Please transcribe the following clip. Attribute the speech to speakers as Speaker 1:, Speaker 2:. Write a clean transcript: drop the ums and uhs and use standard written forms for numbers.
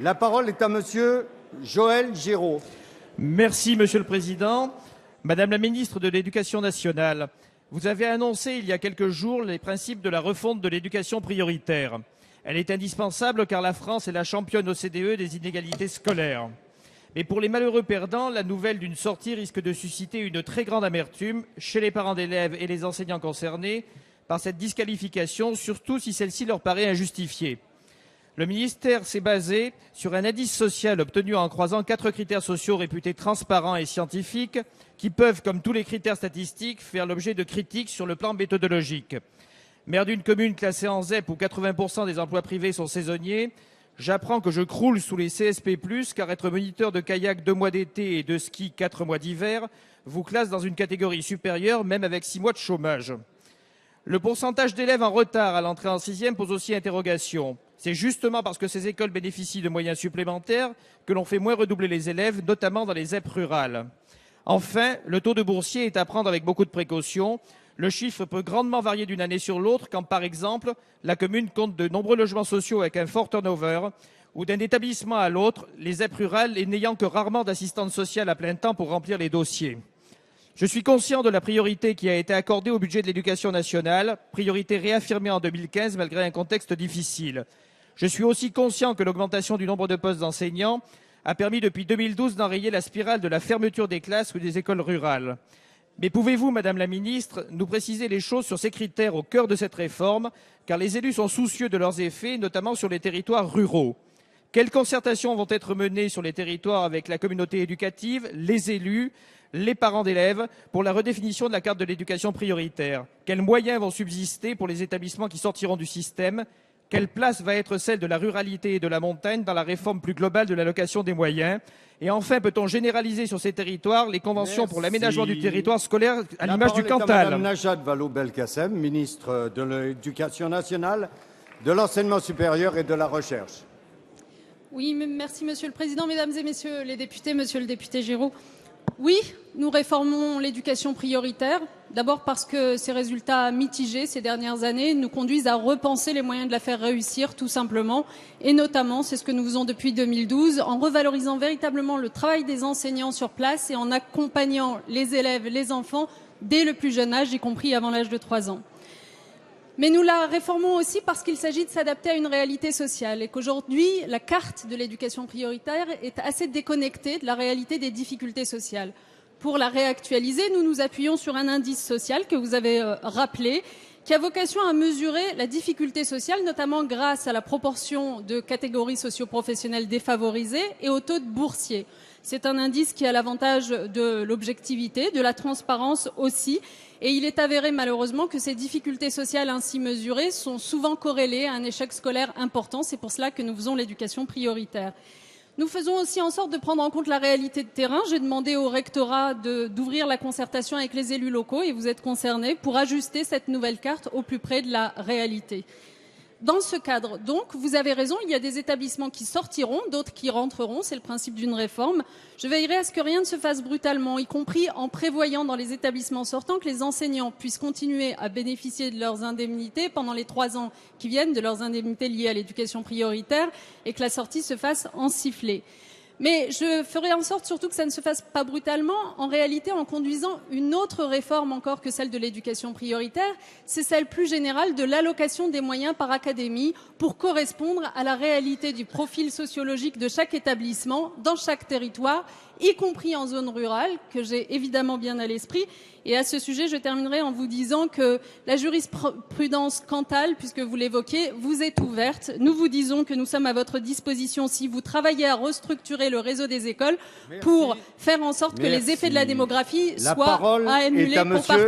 Speaker 1: La parole est à monsieur Joël Giraud.
Speaker 2: Merci, Monsieur le Président. Madame la ministre de l'Éducation nationale, vous avez annoncé il y a quelques jours les principes de la refonte de l'éducation prioritaire. Elle est indispensable car la France est la championne OCDE des inégalités scolaires. Mais pour les malheureux perdants, la nouvelle d'une sortie risque de susciter une très grande amertume chez les parents d'élèves et les enseignants concernés par cette disqualification, surtout si celle-ci leur paraît injustifiée. Le ministère s'est basé sur un indice social obtenu en croisant 4 critères sociaux réputés transparents et scientifiques qui peuvent, comme tous les critères statistiques, faire l'objet de critiques sur le plan méthodologique. Maire d'une commune classée en ZEP où 80% des emplois privés sont saisonniers, j'apprends que je croule sous les CSP+, car être moniteur de kayak 2 mois d'été et de ski 4 mois d'hiver vous classe dans une catégorie supérieure, même avec 6 mois de chômage. Le pourcentage d'élèves en retard à l'entrée en 6e pose aussi interrogation. C'est justement parce que ces écoles bénéficient de moyens supplémentaires que l'on fait moins redoubler les élèves, notamment dans les ZEP rurales. Enfin, le taux de boursiers est à prendre avec beaucoup de précaution. Le chiffre peut grandement varier d'une année sur l'autre quand, par exemple, la commune compte de nombreux logements sociaux avec un fort turnover ou d'un établissement à l'autre, les ZEP rurales n'ayant que rarement d'assistantes sociales à plein temps pour remplir les dossiers. Je suis conscient de la priorité qui a été accordée au budget de l'éducation nationale, priorité réaffirmée en 2015 malgré un contexte difficile. Je suis aussi conscient que l'augmentation du nombre de postes d'enseignants a permis depuis 2012 d'enrayer la spirale de la fermeture des classes ou des écoles rurales. Mais pouvez-vous, Madame la Ministre, nous préciser les choses sur ces critères au cœur de cette réforme, car les élus sont soucieux de leurs effets, notamment sur les territoires ruraux. Quelles concertations vont être menées sur les territoires avec la communauté éducative, les élus, les parents d'élèves, pour la redéfinition de la carte de l'éducation prioritaire? Quels moyens vont subsister pour les établissements qui sortiront du système? Quelle place va être celle de la ruralité et de la montagne dans la réforme plus globale de l'allocation des moyens? Et enfin, peut-on généraliser sur ces territoires les conventions pour l'aménagement du territoire scolaire à l'image du Cantal?
Speaker 1: La parole est à Madame Najat Vallaud-Belkacem, ministre de l'Éducation nationale, de l'Enseignement supérieur et de la Recherche.
Speaker 3: Oui, merci Monsieur le Président, Mesdames et Messieurs les députés, Monsieur le député Giraud. Oui, nous réformons l'éducation prioritaire, d'abord parce que ces résultats mitigés ces dernières années nous conduisent à repenser les moyens de la faire réussir, tout simplement, et notamment, c'est ce que nous faisons depuis 2012, en revalorisant véritablement le travail des enseignants sur place et en accompagnant les élèves, les enfants, dès le plus jeune âge, y compris avant l'âge de 3 ans. Mais nous la réformons aussi parce qu'il s'agit de s'adapter à une réalité sociale et qu'aujourd'hui, la carte de l'éducation prioritaire est assez déconnectée de la réalité des difficultés sociales. Pour la réactualiser, nous nous appuyons sur un indice social que vous avez rappelé, qui a vocation à mesurer la difficulté sociale, notamment grâce à la proportion de catégories socio-professionnelles défavorisées et au taux de boursiers. C'est un indice qui a l'avantage de l'objectivité, de la transparence aussi, et il est avéré malheureusement que ces difficultés sociales ainsi mesurées sont souvent corrélées à un échec scolaire important. C'est pour cela que nous faisons l'éducation prioritaire. Nous faisons aussi en sorte de prendre en compte la réalité de terrain. J'ai demandé au rectorat d'ouvrir la concertation avec les élus locaux, et vous êtes concernés, pour ajuster cette nouvelle carte au plus près de la réalité. Dans ce cadre, donc, vous avez raison, il y a des établissements qui sortiront, d'autres qui rentreront, c'est le principe d'une réforme. Je veillerai à ce que rien ne se fasse brutalement, y compris en prévoyant dans les établissements sortants que les enseignants puissent continuer à bénéficier de leurs indemnités pendant les 3 ans qui viennent, de leurs indemnités liées à l'éducation prioritaire, et que la sortie se fasse en sifflet. Mais je ferai en sorte surtout que ça ne se fasse pas brutalement, en réalité en conduisant une autre réforme encore que celle de l'éducation prioritaire, c'est celle plus générale de l'allocation des moyens par académie pour correspondre à la réalité du profil sociologique de chaque établissement, dans chaque territoire, y compris en zone rurale, que j'ai évidemment bien à l'esprit. Et à ce sujet, je terminerai en vous disant que la jurisprudence Cantal, puisque vous l'évoquez, vous est ouverte. Nous vous disons que nous sommes à votre disposition si vous travaillez à restructurer le réseau des écoles pour faire en sorte que les effets de la démographie soient à annuler pour